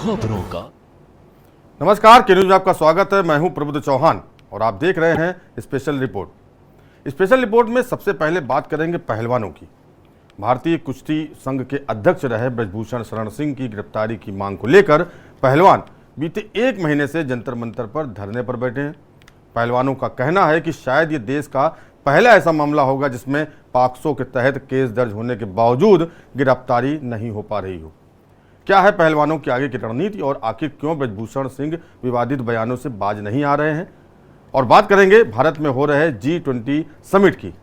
खबरों का। नमस्कार, के न्यूज में आपका स्वागत है। मैं हूं प्रबुद्ध चौहान और आप देख रहे हैं स्पेशल रिपोर्ट। स्पेशल रिपोर्ट में सबसे पहले बात करेंगे पहलवानों की। भारतीय कुश्ती संघ के अध्यक्ष रहे ब्रजभूषण शरण सिंह की गिरफ्तारी की मांग को लेकर पहलवान बीते एक महीने से जंतर मंतर पर धरने पर बैठे हैं। पहलवानों का कहना है कि शायद ये देश का पहला ऐसा मामला होगा जिसमें पॉक्सो के तहत केस दर्ज होने के बावजूद गिरफ्तारी नहीं हो पा रही हो। क्या है पहलवानों की आगे की रणनीति और आखिर क्यों ब्रजभूषण सिंह विवादित बयानों से बाज नहीं आ रहे हैं। और बात करेंगे भारत में हो रहे G20 समिट की।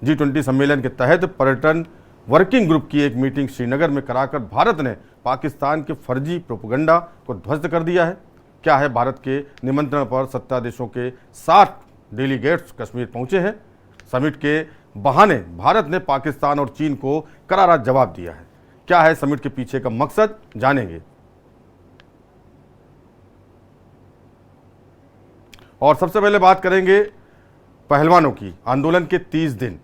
G20 सम्मेलन के तहत पर्यटन वर्किंग ग्रुप की एक मीटिंग श्रीनगर में कराकर भारत ने पाकिस्तान के फर्जी प्रोपेगेंडा को ध्वस्त कर दिया है। क्या है भारत के निमंत्रण पर 70 देशों के 60 डेलीगेट्स कश्मीर पहुंचे हैं। समिट के बहाने भारत ने पाकिस्तान और चीन को करारा जवाब दिया है। क्या है समिट के पीछे का मकसद, जानेंगे। और सबसे पहले बात करेंगे पहलवानों की। आंदोलन के 30 दिन।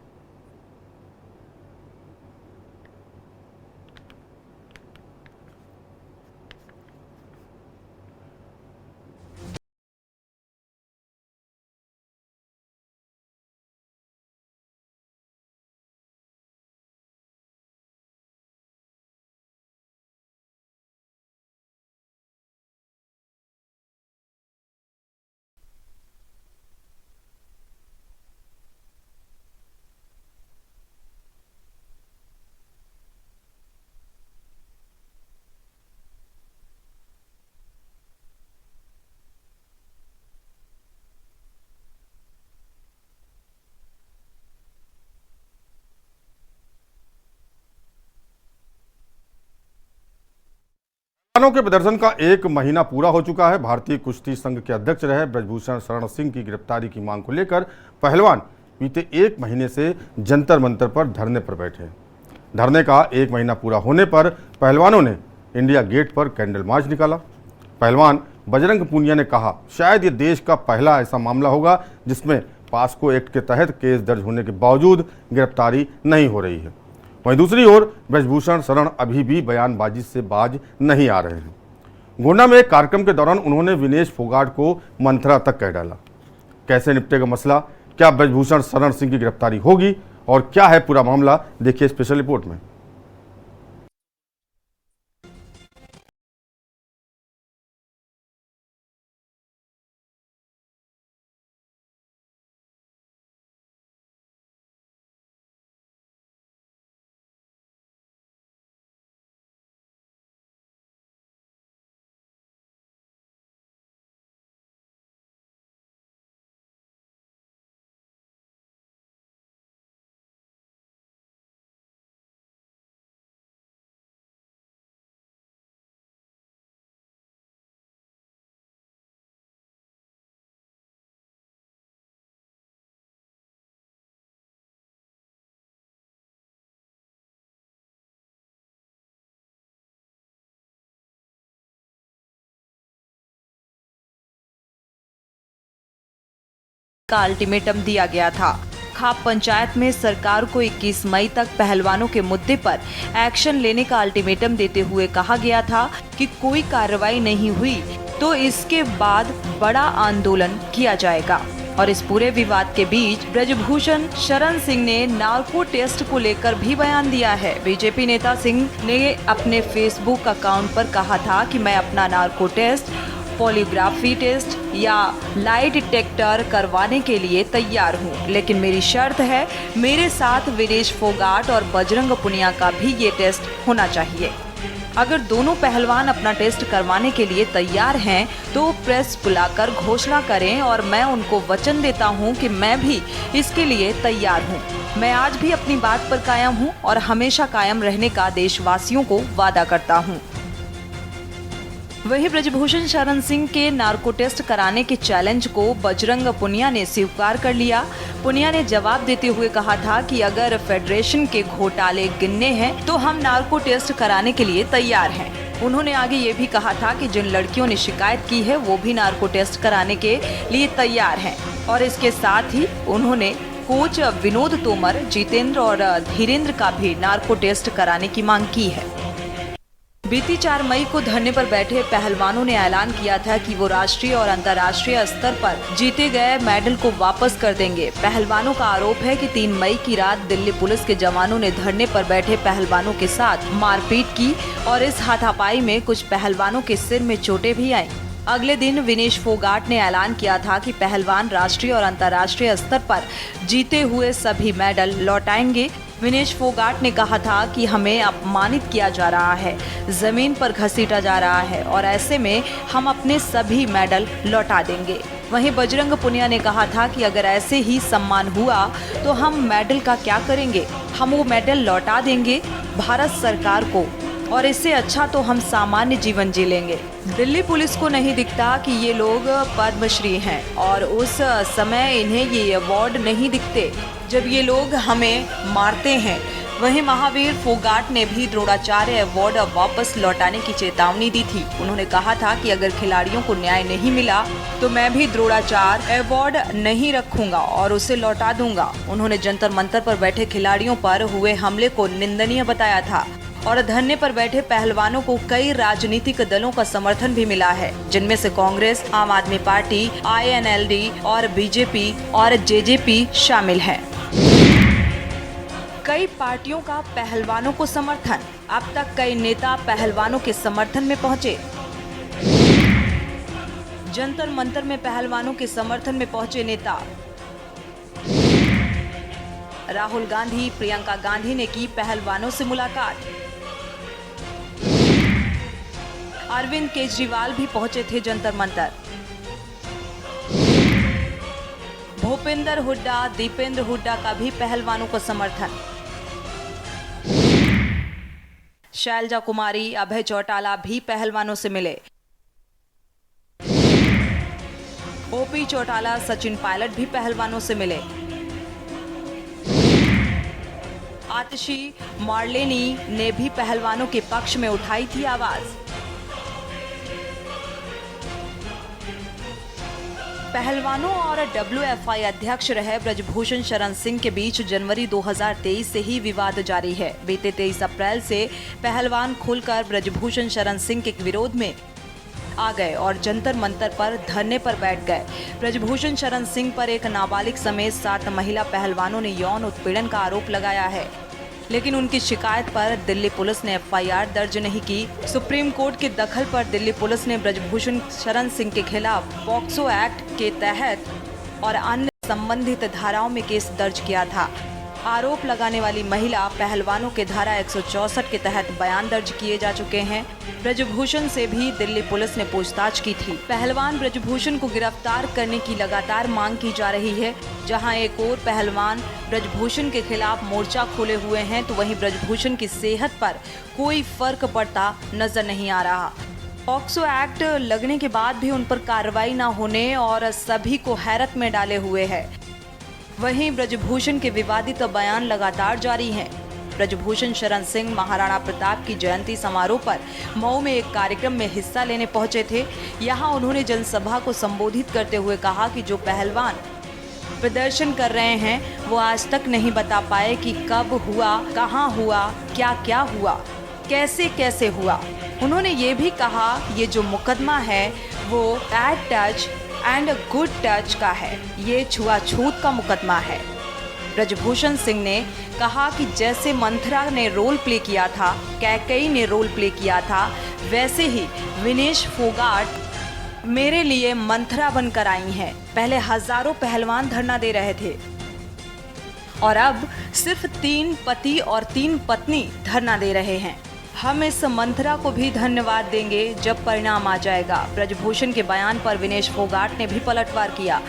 पहलवानों के प्रदर्शन का एक महीना पूरा हो चुका है। भारतीय कुश्ती संघ के अध्यक्ष रहे ब्रजभूषण शरण सिंह की गिरफ्तारी की मांग को लेकर पहलवान बीते एक महीने से जंतर मंतर पर धरने पर बैठे हैं। धरने का एक महीना पूरा होने पर पहलवानों ने इंडिया गेट पर कैंडल मार्च निकाला। पहलवान बजरंग पूनिया ने कहा, शायद ये देश का पहला ऐसा मामला होगा जिसमें पॉक्सो एक्ट के तहत केस दर्ज होने के बावजूद गिरफ्तारी नहीं हो रही है। वहीं दूसरी ओर ब्रजभूषण शरण अभी भी बयानबाजी से बाज नहीं आ रहे हैं। गोंडा में एक कार्यक्रम के दौरान उन्होंने विनेश फोगाट को मंथरा तक कह डाला। कैसे निपटेगा मसला, क्या ब्रजभूषण शरण सिंह की गिरफ्तारी होगी और क्या है पूरा मामला, देखिए स्पेशल रिपोर्ट में। का अल्टीमेटम दिया गया था। खाप पंचायत में सरकार को 21 मई तक पहलवानों के मुद्दे पर एक्शन लेने का अल्टीमेटम देते हुए कहा गया था कि कोई कार्रवाई नहीं हुई तो इसके बाद बड़ा आंदोलन किया जाएगा। और इस पूरे विवाद के बीच ब्रजभूषण शरण सिंह ने नार्को टेस्ट को लेकर भी बयान दिया है। बीजेपी नेता सिंह ने अपने फेसबुक अकाउंट पर कहा था कि मैं अपना नार्को टेस्ट, पॉलीग्राफी टेस्ट या लाई डिटेक्टर करवाने के लिए तैयार हूँ, लेकिन मेरी शर्त है मेरे साथ विनेश फोगाट और बजरंग पुनिया का भी ये टेस्ट होना चाहिए। अगर दोनों पहलवान अपना टेस्ट करवाने के लिए तैयार हैं तो प्रेस बुलाकर घोषणा करें और मैं उनको वचन देता हूं कि मैं भी इसके लिए तैयार हूं। मैं आज भी अपनी बात पर कायम हूं और हमेशा कायम रहने का देशवासियों को वादा करता हूं। वहीं ब्रजभूषण शरण सिंह के नार्को टेस्ट कराने के चैलेंज को बजरंग पुनिया ने स्वीकार कर लिया। पुनिया ने जवाब देते हुए कहा था कि अगर फेडरेशन के घोटाले गिनने हैं तो हम नार्को टेस्ट कराने के लिए तैयार हैं। उन्होंने आगे ये भी कहा था कि जिन लड़कियों ने शिकायत की है वो भी नार्को टेस्ट कराने के लिए तैयार हैं। और इसके साथ ही उन्होंने कोच विनोद तोमर, जितेंद्र और धीरेन्द्र का भी नार्को टेस्ट कराने की मांग की है। बीती 4 मई को धरने पर बैठे पहलवानों ने ऐलान किया था कि वो राष्ट्रीय और अंतर्राष्ट्रीय स्तर पर जीते गए मेडल को वापस कर देंगे। पहलवानों का आरोप है कि 3 मई की रात दिल्ली पुलिस के जवानों ने धरने पर बैठे पहलवानों के साथ मारपीट की और इस हाथापाई में कुछ पहलवानों के सिर में चोटें भी आईं। अगले दिन विनेश फोगाट ने ऐलान किया था कि पहलवान राष्ट्रीय और अंतर्राष्ट्रीय स्तर पर जीते हुए सभी मेडल लौटाएंगे। विनेश फोगाट ने कहा था कि हमें अपमानित किया जा रहा है, जमीन पर घसीटा जा रहा है और ऐसे में हम अपने सभी मेडल लौटा देंगे। वहीं बजरंग पुनिया ने कहा था कि अगर ऐसे ही सम्मान हुआ तो हम मेडल का क्या करेंगे, हम वो मेडल लौटा देंगे भारत सरकार को और इससे अच्छा तो हम सामान्य जीवन जी लेंगे। दिल्ली पुलिस को नहीं दिखता कि ये लोग पद्मश्री हैं और उस समय इन्हें ये अवार्ड नहीं दिखते जब ये लोग हमें मारते हैं। वहीं महावीर फोगाट ने भी द्रोणाचार्य अवार्ड वापस लौटाने की चेतावनी दी थी। उन्होंने कहा था कि अगर खिलाड़ियों को न्याय नहीं मिला तो मैं भी द्रोणाचार्य अवार्ड नहीं रखूंगा और उसे लौटा दूंगा। उन्होंने जंतर मंतर पर बैठे खिलाड़ियों पर हुए हमले को निंदनीय बताया था और धरने पर बैठे पहलवानों को कई राजनीतिक दलों का समर्थन भी मिला है, जिनमें से कांग्रेस, आम आदमी पार्टी, INLD और बीजेपी और जेजेपी शामिल हैं। कई पार्टियों का पहलवानों को समर्थन। अब तक कई नेता पहलवानों के समर्थन में पहुंचे। जंतर मंतर में पहलवानों के समर्थन में पहुंचे नेता। राहुल गांधी, प्रियंका गांधी ने की पहलवानों से मुलाकात। अरविंद केजरीवाल भी पहुंचे थे जंतर मंतर। भूपेंद्र हुड्डा, दीपेंद्र हुड्डा का भी पहलवानों को समर्थन। शैलजा कुमारी, अभय चौटाला भी पहलवानों से मिले। ओपी चौटाला, सचिन पायलट भी पहलवानों से मिले। आतिशी मार्लेनी ने भी पहलवानों के पक्ष में उठाई थी आवाज। पहलवानों और WFI अध्यक्ष रहे ब्रजभूषण शरण सिंह के बीच जनवरी 2023 से ही विवाद जारी है। बीते 23 अप्रैल से पहलवान खुलकर ब्रजभूषण शरण सिंह के विरोध में आ गए और जंतर मंतर पर धरने पर बैठ गए। ब्रजभूषण शरण सिंह पर एक नाबालिग समेत 7 महिला पहलवानों ने यौन उत्पीड़न का आरोप लगाया है, लेकिन उनकी शिकायत पर दिल्ली पुलिस ने FIR दर्ज नहीं की। सुप्रीम कोर्ट के दखल पर दिल्ली पुलिस ने ब्रजभूषण शरण सिंह के खिलाफ पॉक्सो एक्ट के तहत और अन्य संबंधित धाराओं में केस दर्ज किया था। आरोप लगाने वाली महिला पहलवानों के धारा 164 के तहत बयान दर्ज किए जा चुके हैं। ब्रजभूषण से भी दिल्ली पुलिस ने पूछताछ की थी। पहलवान ब्रजभूषण को गिरफ्तार करने की लगातार मांग की जा रही है। जहां एक और पहलवान ब्रजभूषण के खिलाफ मोर्चा खोले हुए हैं, तो वहीं ब्रजभूषण की सेहत पर कोई फर्क पड़ता नजर नहीं आ रहा। पॉक्सो एक्ट लगने के बाद भी उन पर कार्रवाई न होने और सभी को हैरत में डाले हुए है। वहीं ब्रजभूषण के विवादित बयान लगातार जारी हैं। ब्रजभूषण शरण सिंह महाराणा प्रताप की जयंती समारोह पर मऊ में एक कार्यक्रम में हिस्सा लेने पहुंचे थे। यहां उन्होंने जनसभा को संबोधित करते हुए कहा कि जो पहलवान प्रदर्शन कर रहे हैं वो आज तक नहीं बता पाए कि कब हुआ, कहां हुआ, क्या क्या हुआ, कैसे कैसे हुआ। उन्होंने ये भी कहा ये जो मुकदमा है वो bad touch and good touch का है, ये छुआछूत का मुकदमा है। ब्रजभूषण सिंह ने कहा कि जैसे मंथरा ने रोल प्ले किया था, कैकेयी ने रोल प्ले किया था, वैसे ही विनेश फोगाट मेरे लिए मंथरा बनकर आई हैं। पहले हजारों पहलवान धरना दे रहे थे और अब सिर्फ 3 पति और 3 पत्नी धरना दे रहे हैं। हम इस मंथरा को भी धन्यवाद देंगे जब परिणाम आ जाएगा। ब्रजभूषण के बयान पर विनेश फोगाट ने भी पलटवार किया।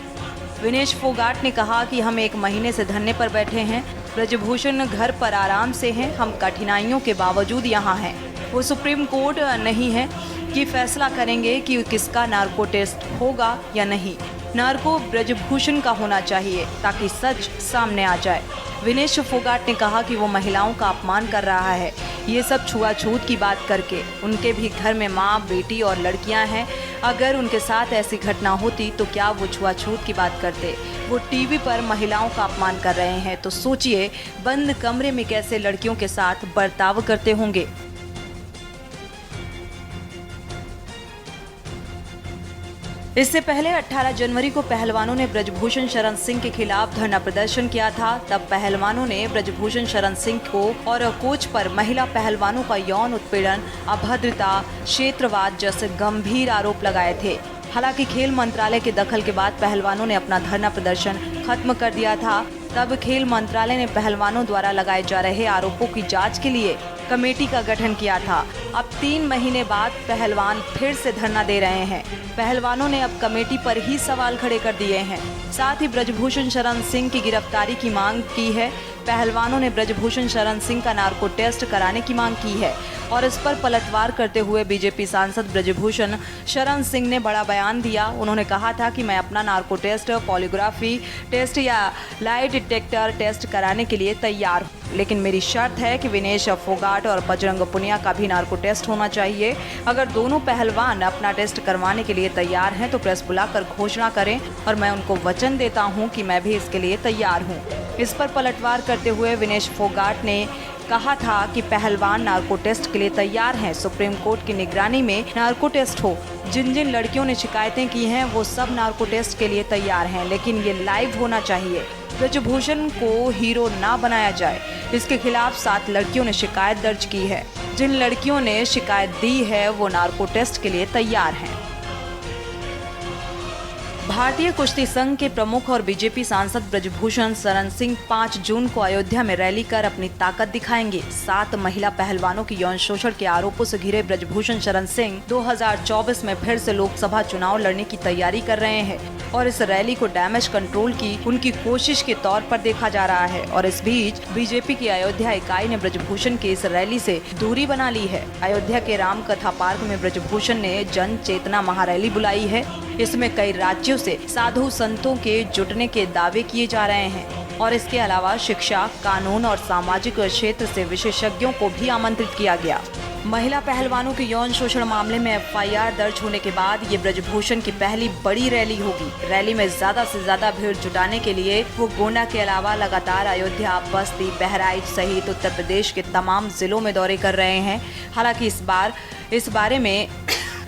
विनेश फोगाट ने कहा कि हम 1 महीने से धरने पर बैठे हैं। ब्रजभूषण घर पर आराम से हैं, हम कठिनाइयों के बावजूद यहाँ हैं। वो सुप्रीम कोर्ट नहीं है कि फैसला करेंगे कि किसका नार्को टेस्ट होगा या नहीं। नार्को ब्रजभूषण का होना चाहिए ताकि सच सामने आ जाए। विनेश फोगाट ने कहा कि वो महिलाओं का अपमान कर रहा है, ये सब छुआछूत की बात करके। उनके भी घर में माँ, बेटी और लड़कियां हैं। अगर उनके साथ ऐसी घटना होती तो क्या वो छुआछूत की बात करते? वो टीवी पर महिलाओं का अपमान कर रहे हैं तो सोचिए बंद कमरे में कैसे लड़कियों के साथ बर्ताव करते होंगे। इससे पहले 18 जनवरी को पहलवानों ने ब्रजभूषण शरण सिंह के खिलाफ धरना प्रदर्शन किया था। तब पहलवानों ने ब्रजभूषण शरण सिंह को और कोच पर महिला पहलवानों का यौन उत्पीड़न, अभद्रता, क्षेत्रवाद जैसे गंभीर आरोप लगाए थे। हालांकि खेल मंत्रालय के दखल के बाद पहलवानों ने अपना धरना प्रदर्शन खत्म कर दिया था। तब खेल मंत्रालय ने पहलवानों द्वारा लगाए जा रहे आरोपों की जांच के लिए कमेटी का गठन किया था। अब 3 महीने बाद पहलवान फिर से धरना दे रहे हैं। पहलवानों ने अब कमेटी पर ही सवाल खड़े कर दिए हैं। साथ ही ब्रजभूषण शरण सिंह की गिरफ्तारी की मांग की है। पहलवानों ने ब्रजभूषण शरण सिंह का नार्को टेस्ट कराने की मांग की है और इस पर पलटवार करते हुए बीजेपी सांसद ब्रजभूषण शरण सिंह ने बड़ा बयान दिया। उन्होंने कहा था कि मैं अपना नार्को टेस्ट, पॉलीग्राफी टेस्ट या लाई डिटेक्टर टेस्ट कराने के लिए तैयार हूँ, लेकिन मेरी शर्त है कि विनेश फोगाट और बजरंग पुनिया का भी नार्को टेस्ट होना चाहिए। अगर दोनों पहलवान अपना टेस्ट करवाने के लिए तैयार हैं तो प्रेस बुलाकर घोषणा करें और मैं उनको वचन देता हूं कि मैं भी इसके लिए तैयार हूं। इस पर पलटवार करते हुए विनेश फोगाट ने कहा था कि पहलवान नार्को टेस्ट के लिए तैयार हैं। सुप्रीम कोर्ट की निगरानी में नार्को टेस्ट हो। जिन जिन लड़कियों ने शिकायतें की हैं वो सब नार्को टेस्ट के लिए तैयार हैं, लेकिन ये लाइव होना चाहिए। ब्रजभूषण को हीरो ना बनाया जाए। इसके खिलाफ 7 लड़कियों ने शिकायत दर्ज की है। जिन लड़कियों ने शिकायत दी है वो नार्को टेस्ट के लिए तैयार हैं। भारतीय कुश्ती संघ के प्रमुख और बीजेपी सांसद ब्रजभूषण शरण सिंह 5 जून को अयोध्या में रैली कर अपनी ताकत दिखाएंगे। 7 महिला पहलवानों की यौन शोषण के आरोपों से घिरे ब्रजभूषण शरण सिंह 2024 में फिर से लोकसभा चुनाव लड़ने की तैयारी कर रहे हैं और इस रैली को डैमेज कंट्रोल की उनकी कोशिश के तौर पर देखा जा रहा है। और इस बीच बीजेपी की अयोध्या इकाई ने ब्रजभूषण की इस रैली से दूरी बना ली है। अयोध्या के राम कथा पार्क में ब्रजभूषण ने जन चेतना महारैली बुलाई है। इसमें कई राज्यों से साधु संतों के जुटने के दावे किए जा रहे हैं और इसके अलावा शिक्षा, कानून और सामाजिक क्षेत्र से विशेषज्ञों को भी आमंत्रित किया गया। महिला पहलवानों के यौन शोषण मामले में एफआईआर दर्ज होने के बाद ये ब्रजभूषण की पहली बड़ी रैली होगी। रैली में ज्यादा से ज्यादा भीड़ जुटाने के लिए वो गोंडा के अलावा लगातार अयोध्या, बस्ती, बहराइच सहित उत्तर प्रदेश के तमाम जिलों में दौरे कर रहे हैं। हालांकि इस बारे में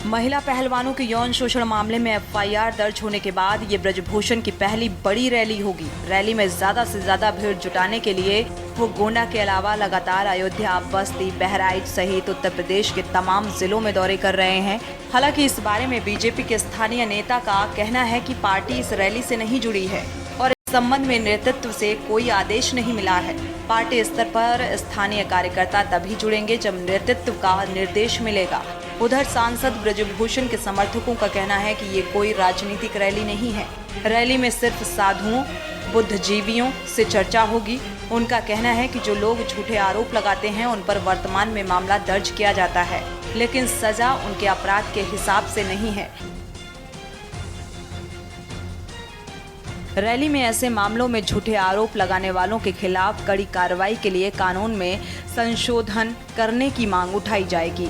महिला पहलवानों के यौन शोषण मामले में एफआईआर दर्ज होने के बाद ये ब्रजभूषण की पहली बड़ी रैली होगी। रैली में ज्यादा से ज्यादा भीड़ जुटाने के लिए वो गोंडा के अलावा लगातार अयोध्या, बस्ती, बहराइच सहित उत्तर प्रदेश के तमाम जिलों में दौरे कर रहे हैं। हालांकि इस बारे में बीजेपी के स्थानीय नेता का कहना है कि पार्टी इस रैली से नहीं जुड़ी है और इस संबंध में नेतृत्व से कोई आदेश नहीं मिला है। पार्टी स्तर पर स्थानीय कार्यकर्ता तभी जुड़ेंगे जब नेतृत्व का निर्देश मिलेगा। उधर सांसद ब्रजभूषण के समर्थकों का कहना है कि ये कोई राजनीतिक रैली नहीं है। रैली में सिर्फ साधुओं, बुद्धिजीवियों से चर्चा होगी। उनका कहना है कि जो लोग झूठे आरोप लगाते हैं उन पर वर्तमान में मामला दर्ज किया जाता है, लेकिन सजा उनके अपराध के हिसाब से नहीं है। रैली में ऐसे मामलों में झूठे आरोप लगाने वालों के खिलाफ कड़ी कार्रवाई के लिए कानून में संशोधन करने की मांग उठाई जाएगी।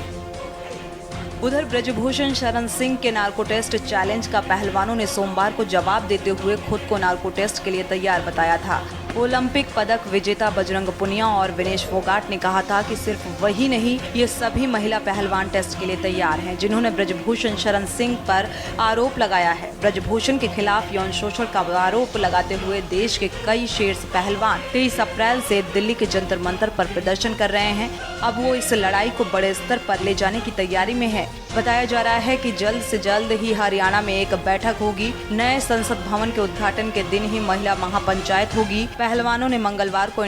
उधर ब्रजभूषण शरण सिंह के नार्को टेस्ट चैलेंज का पहलवानों ने सोमवार को जवाब देते हुए खुद को नार्को टेस्ट के लिए तैयार बताया था। ओलंपिक पदक विजेता बजरंग पुनिया और विनेश फोगाट ने कहा था कि सिर्फ वही नहीं, ये सभी महिला पहलवान टेस्ट के लिए तैयार हैं जिन्होंने ब्रजभूषण शरण सिंह पर आरोप लगाया है। ब्रजभूषण के खिलाफ यौन शोषण का आरोप लगाते हुए देश के कई शीर्ष पहलवान 23 अप्रैल से दिल्ली के जंतर मंतर पर प्रदर्शन कर रहे हैं। अब वो इस लड़ाई को बड़े स्तर पर ले जाने की तैयारी में है। बताया जा रहा है कि जल्द से जल्द ही हरियाणा में एक बैठक होगी। नए संसद भवन के उद्घाटन के दिन ही महिला महापंचायत होगी। पहलवानों ने मंगलवार को